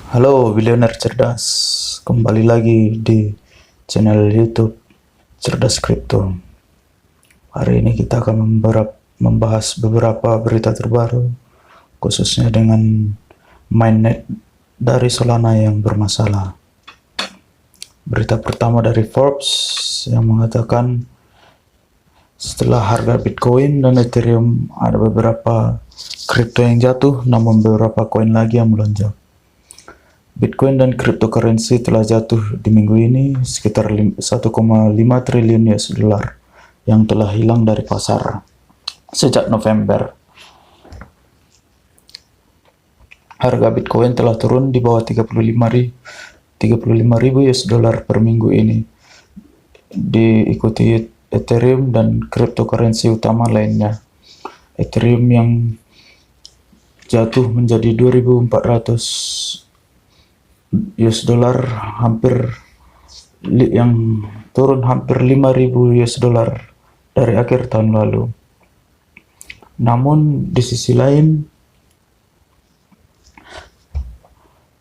Halo Billioner Cerdas, kembali lagi di channel YouTube Cerdas Kripto. Hari ini kita akan membahas beberapa berita terbaru, khususnya dengan mainnet dari Solana yang bermasalah. Berita pertama dari Forbes yang mengatakan setelah harga Bitcoin dan Ethereum ada beberapa kripto yang jatuh, namun beberapa koin lagi yang melonjak. Bitcoin dan cryptocurrency telah jatuh di minggu ini sekitar 1,5 triliun US dollar yang telah hilang dari pasar sejak November. Harga Bitcoin telah turun di bawah 35.000 US dollar per minggu ini, diikuti Ethereum dan cryptocurrency utama lainnya. Ethereum yang jatuh menjadi 2.400 US dollar, yang turun hampir 5.000 US dollar dari akhir tahun lalu. Namun di sisi lain,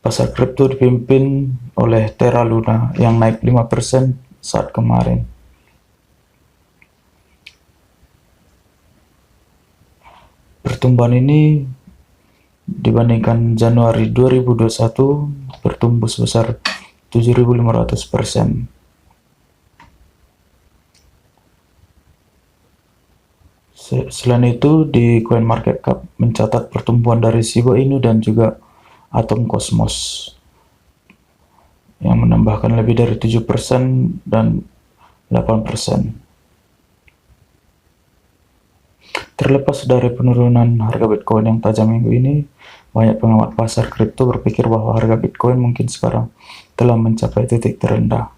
pasar kripto dipimpin oleh Terra Luna yang naik 5% saat kemarin. Pertumbuhan ini dibandingkan Januari 2021 bertumbuh sebesar 7.500%. Selain itu, di CoinMarketCap mencatat pertumbuhan dari Shiba Inu dan juga Atom Cosmos yang menambahkan lebih dari 7% dan 8%. Terlepas dari penurunan harga Bitcoin yang tajam minggu ini, banyak pengamat pasar kripto berpikir bahwa harga Bitcoin mungkin sekarang telah mencapai titik terendah.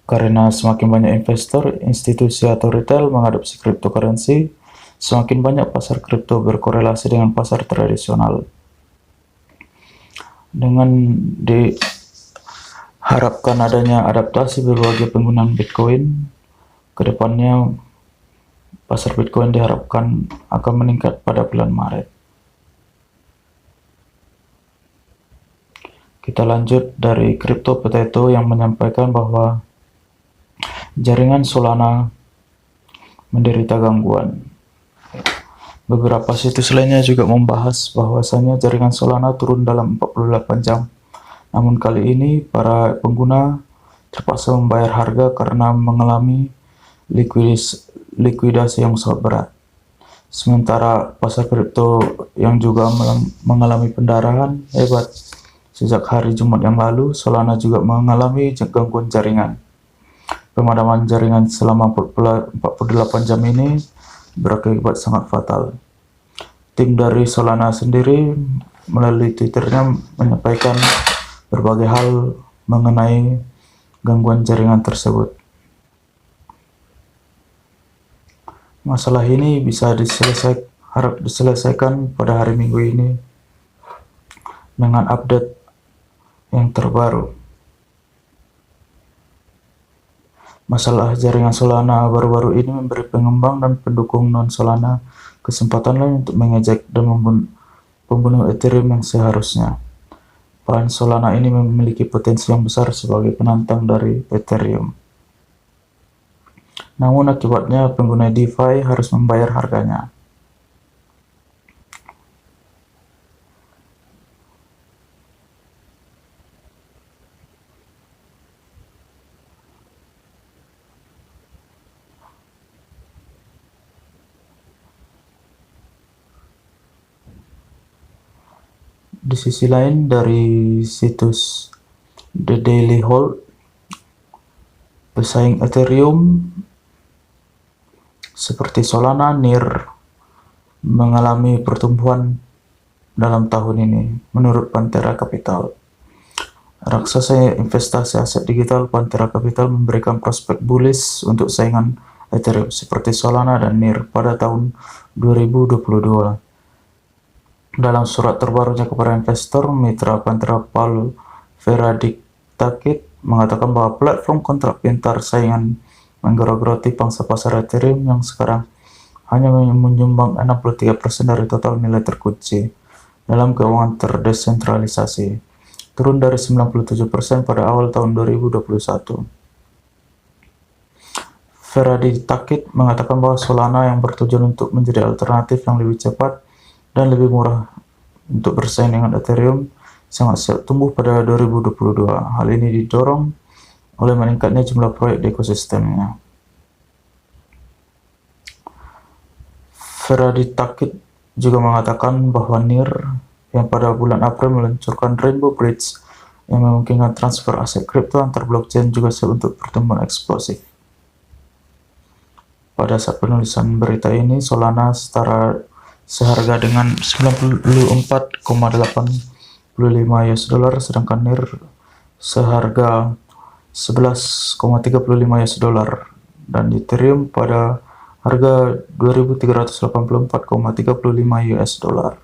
Karena semakin banyak investor, institusi atau retail mengadopsi cryptocurrency, semakin banyak pasar kripto berkorelasi dengan pasar tradisional. Dengan diharapkan adanya adaptasi berbagai penggunaan Bitcoin, kedepannya pasar Bitcoin diharapkan akan meningkat pada bulan Maret. Kita lanjut dari Crypto Potato yang menyampaikan bahwa jaringan Solana menderita gangguan. Beberapa situs lainnya juga membahas bahwasannya jaringan Solana turun dalam 48 jam. Namun kali ini para pengguna terpaksa membayar harga karena mengalami likuidasi yang sangat berat. Sementara pasar kripto yang juga mengalami pendarahan hebat sejak hari Jumat yang lalu, Solana juga mengalami gangguan jaringan. Pemadaman jaringan selama 48 jam ini berakibat sangat fatal. Tim dari Solana sendiri melalui Twitternya menyampaikan berbagai hal mengenai gangguan jaringan tersebut. Masalah ini bisa harap diselesaikan pada hari Minggu ini dengan update yang terbaru. Masalah jaringan Solana baru-baru ini memberi pengembang dan pendukung non-Solana kesempatan lain untuk mengejek dan membunuh Ethereum yang seharusnya. Peran Solana ini memiliki potensi yang besar sebagai penantang dari Ethereum. Namun akibatnya pengguna DeFi harus membayar harganya. Di sisi lain, dari situs The Daily Hold, pesaing Ethereum seperti Solana, NEAR mengalami pertumbuhan dalam tahun ini. Menurut Pantera Capital, raksasa investasi aset digital Pantera Capital memberikan prospek bullish untuk saingan Ethereum seperti Solana dan NEAR pada tahun 2022. Dalam surat terbarunya kepada investor, mitra Pantera Paul Veradict mengatakan bahwa platform kontrak pintar saingan menggerogoti pangsa pasar Ethereum yang sekarang hanya menyumbang 63% dari total nilai terkunci. dalam keuangan terdesentralisasi, turun dari 97% pada awal tahun 2021. Feradi Takit mengatakan bahwa Solana yang bertujuan untuk menjadi alternatif yang lebih cepat dan lebih murah untuk bersaing dengan Ethereum sangat siap tumbuh pada 2022. Hal ini didorong oleh meningkatnya jumlah proyek di ekosistemnya. Feradi Takit juga mengatakan bahwa NIR yang pada bulan April meluncurkan Rainbow Bridge yang memungkinkan transfer aset kripto antar blockchain juga siap untuk pertumbuhan eksplosif. Pada saat penulisan berita ini, Solana seharga dengan 94,85 US dollar, sedangkan NIR seharga 11,35 US dollar, dan Ethereum pada harga 2.384,35 US dollar.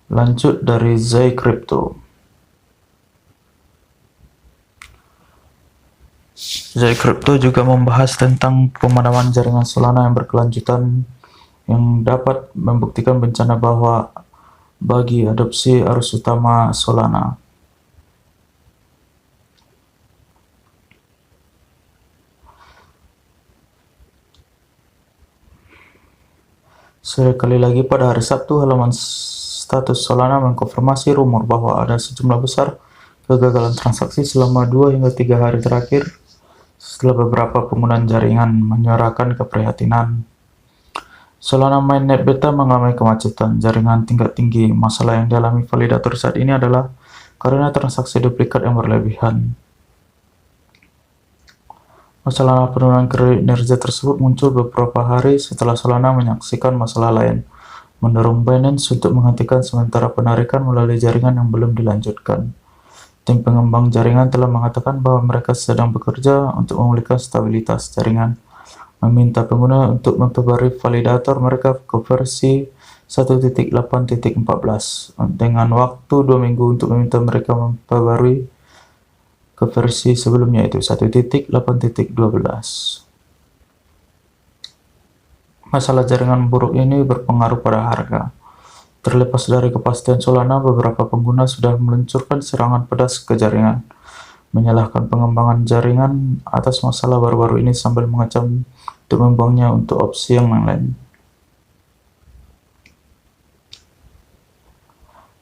Lanjut dari Zai Crypto. Zai Crypto juga membahas tentang pemadaman jaringan Solana yang berkelanjutan yang dapat membuktikan bencana bahwa bagi adopsi arus utama Solana. Sekali lagi pada hari Sabtu, halaman status Solana mengkonfirmasi rumor bahwa ada sejumlah besar kegagalan transaksi selama 2 hingga 3 hari terakhir setelah beberapa penggunaan jaringan menyuarakan keprihatinan. Solana mainnet beta mengalami kemacetan jaringan tingkat tinggi. Masalah yang dialami validator saat ini adalah karena transaksi duplikat yang berlebihan. Masalah penurunan kredit Nerza tersebut muncul beberapa hari setelah Solana menyaksikan masalah lain, mendorong Binance untuk menghentikan sementara penarikan melalui jaringan yang belum dilanjutkan. Tim pengembang jaringan telah mengatakan bahwa mereka sedang bekerja untuk memulihkan stabilitas jaringan, meminta pengguna untuk memperbarui validator mereka ke versi 1.8.14 dengan waktu 2 minggu untuk meminta mereka memperbarui ke versi sebelumnya, yaitu 1.8.12. Masalah jaringan buruk ini berpengaruh pada harga. Terlepas dari kepastian Solana, beberapa pengguna sudah meluncurkan serangan pedas ke jaringan, menyalahkan pengembangan jaringan atas masalah baru-baru ini sambil mengecam untuk membuangnya untuk opsi yang lain.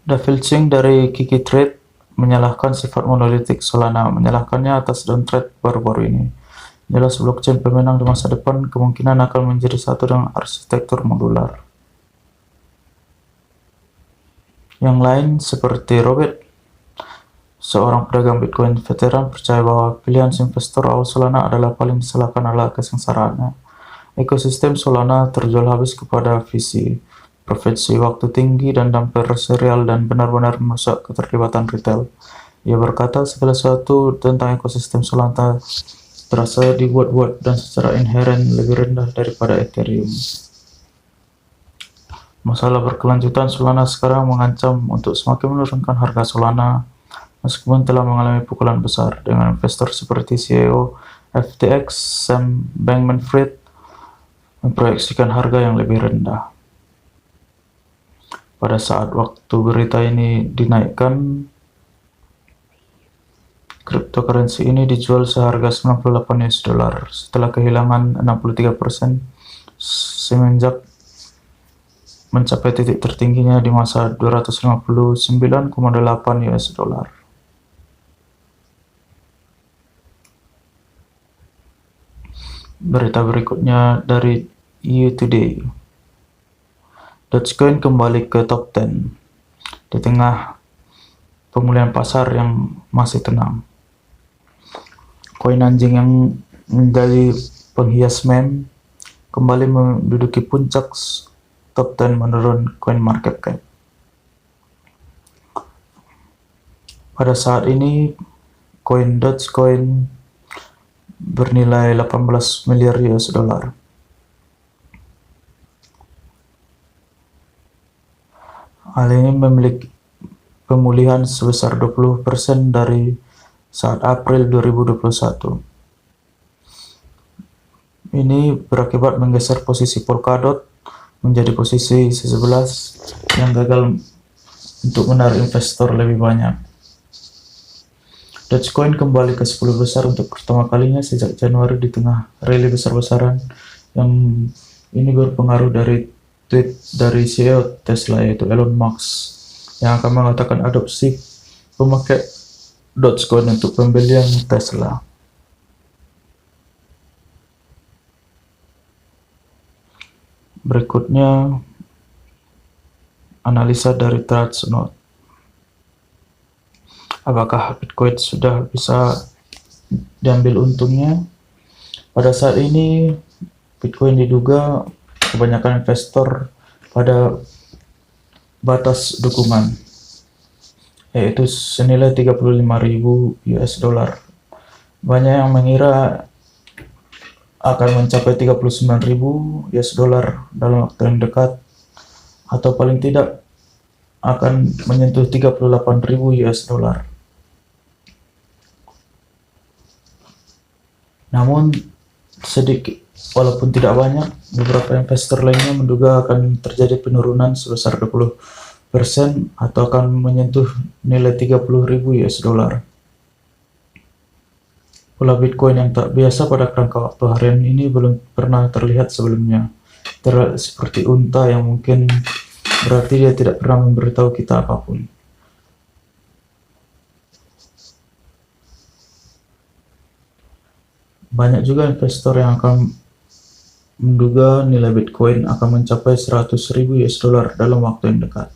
David Ching dari Kiki Trade menyalahkan sifat monolitik Solana, menyalahkannya atas downtrend baru-baru ini. Jelas blockchain pemenang di masa depan kemungkinan akan menjadi satu dengan arsitektur modular. Yang lain seperti Robert, seorang pedagang Bitcoin veteran, percaya bahwa pilihan investor awal Solana adalah paling disalahkan adalah kesengsaraannya. Ekosistem Solana terjual habis kepada VC, profesi waktu tinggi, dan damper serial dan benar-benar merusak keterlibatan retail. Ia berkata segala sesuatu tentang ekosistem Solana terasa dibuat-buat dan secara inheren lebih rendah daripada Ethereum. Masalah berkelanjutan Solana sekarang mengancam untuk semakin menurunkan harga Solana, meskipun telah mengalami pukulan besar, dengan investor seperti CEO FTX Sam Bankman-Fried memproyeksikan harga yang lebih rendah. Pada saat waktu berita ini dinaikkan, cryptocurrency ini dijual seharga 98 US dollar setelah kehilangan 63% semenjak mencapai titik tertingginya di masa 259,8 US dollar. Berita berikutnya dari EU Today. Dogecoin kembali ke top 10 di tengah pemulihan pasar yang masih tenang. Koin anjing yang menjadi penghias meme kembali menduduki puncak top 10 menurut CoinMarketCap. Pada saat ini, koin Dogecoin bernilai 18 miliar US dollar. Hal ini memiliki pemulihan sebesar 20% dari saat April 2021. Ini berakibat menggeser posisi Polkadot menjadi posisi C11 yang gagal untuk menarik investor lebih banyak. Dogecoin kembali ke 10 besar untuk pertama kalinya sejak Januari di tengah rally besar-besaran yang ini berpengaruh dari tweet dari CEO Tesla yaitu Elon Musk yang akan mengatakan adopsi pemakai Dogecoin untuk pembelian Tesla. Berikutnya analisa dari Trustnode. Apakah Bitcoin sudah bisa diambil untungnya? Pada saat ini Bitcoin diduga kebanyakan investor pada batas dukungan yaitu senilai 35.000 US dollar. Banyak yang mengira akan mencapai 39.000 US dollar dalam waktu yang dekat atau paling tidak akan menyentuh 38.000 US dollar. Namun sedikit, walaupun tidak banyak, beberapa investor lainnya menduga akan terjadi penurunan sebesar 20% atau akan menyentuh nilai 30.000 US dollar. Pola Bitcoin yang tak biasa pada kerangka waktu harian ini belum pernah terlihat sebelumnya. Terlihat seperti unta yang mungkin berarti dia tidak pernah memberitahu kita apapun. Banyak juga investor yang akan menduga nilai Bitcoin akan mencapai 100.000 US dollar dalam waktu yang dekat.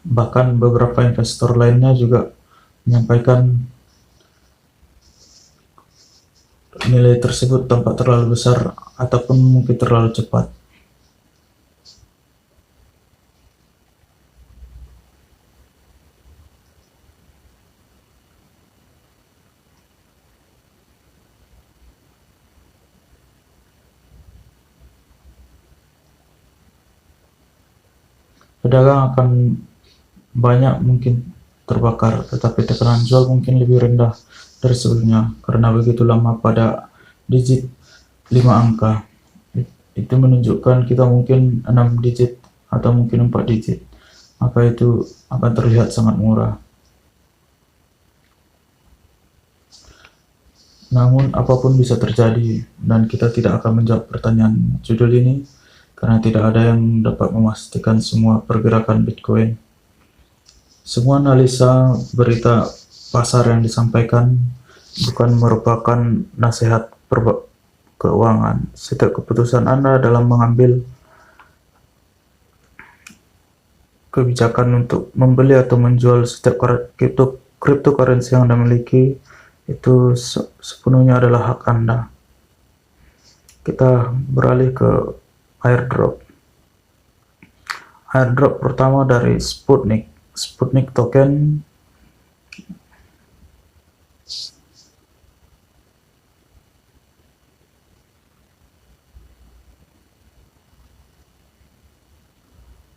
Bahkan beberapa investor lainnya juga menyampaikan nilai tersebut tampak terlalu besar ataupun mungkin terlalu cepat. Pedagang akan banyak mungkin terbakar, tetapi tekanan jual mungkin lebih rendah dari sebelumnya karena begitu lama pada digit 5 angka. Itu menunjukkan kita mungkin 6 digit atau mungkin 4 digit, maka itu akan terlihat sangat murah. Namun apapun bisa terjadi dan kita tidak akan menjawab pertanyaan judul ini karena tidak ada yang dapat memastikan semua pergerakan Bitcoin. Semua analisa berita pasar yang disampaikan bukan merupakan nasihat keuangan. Setiap keputusan Anda dalam mengambil kebijakan untuk membeli atau menjual setiap cryptocurrency yang Anda miliki itu sepenuhnya adalah hak Anda. Kita beralih ke airdrop. Airdrop pertama dari Sputnik token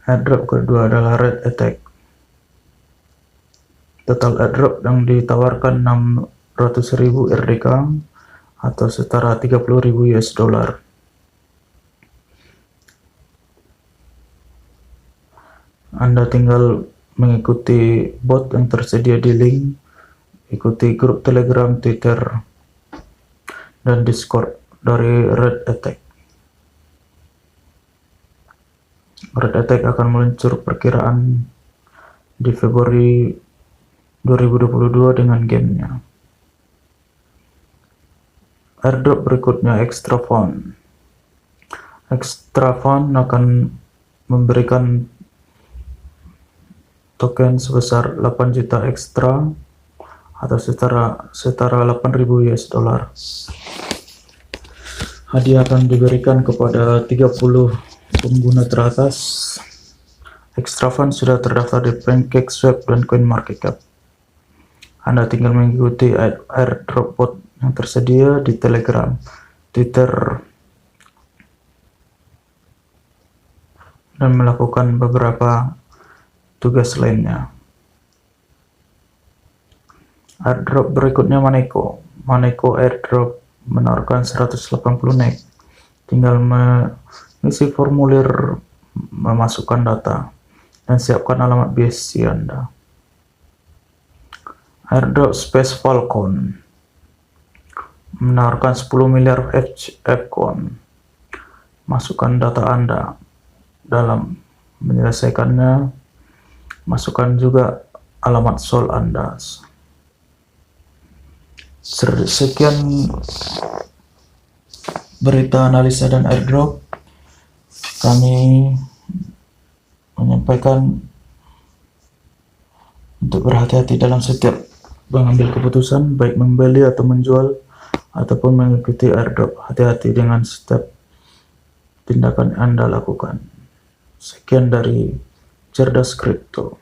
airdrop kedua adalah Red Attack. Total airdrop yang ditawarkan 600.000 RDK atau setara 30.000 US dollar. Anda tinggal mengikuti bot yang tersedia di link, ikuti grup Telegram, Twitter, dan Discord dari Red Attack. Red Attack akan meluncur perkiraan di Februari 2022 dengan gamenya. Airdrop berikutnya Extra Fund. Extra Fund akan memberikan token sebesar 8 juta ekstra atau setara 8.000 US dollar. Hadiah akan diberikan kepada 30 pengguna teratas. Extra Fund sudah terdaftar di PancakeSwap dan CoinMarketCap. Anda tinggal mengikuti airdrop bot yang tersedia di Telegram, Twitter, dan melakukan beberapa tugas lainnya. Airdrop berikutnya Maneko. Maneko Airdrop menawarkan 180 nek. Tinggal mengisi formulir, memasukkan data, dan siapkan alamat BSC Anda. Airdrop Space Falcon menawarkan 10 miliar Fcoin. Masukkan data Anda. Dalam menyelesaikannya, masukkan juga alamat Sol Anda. Sekian berita analisa dan airdrop. Kami menyampaikan untuk berhati-hati dalam setiap mengambil keputusan, baik membeli atau menjual ataupun mengikuti airdrop. Hati-hati dengan setiap tindakan Anda lakukan. Sekian dari Cerdas Kripto.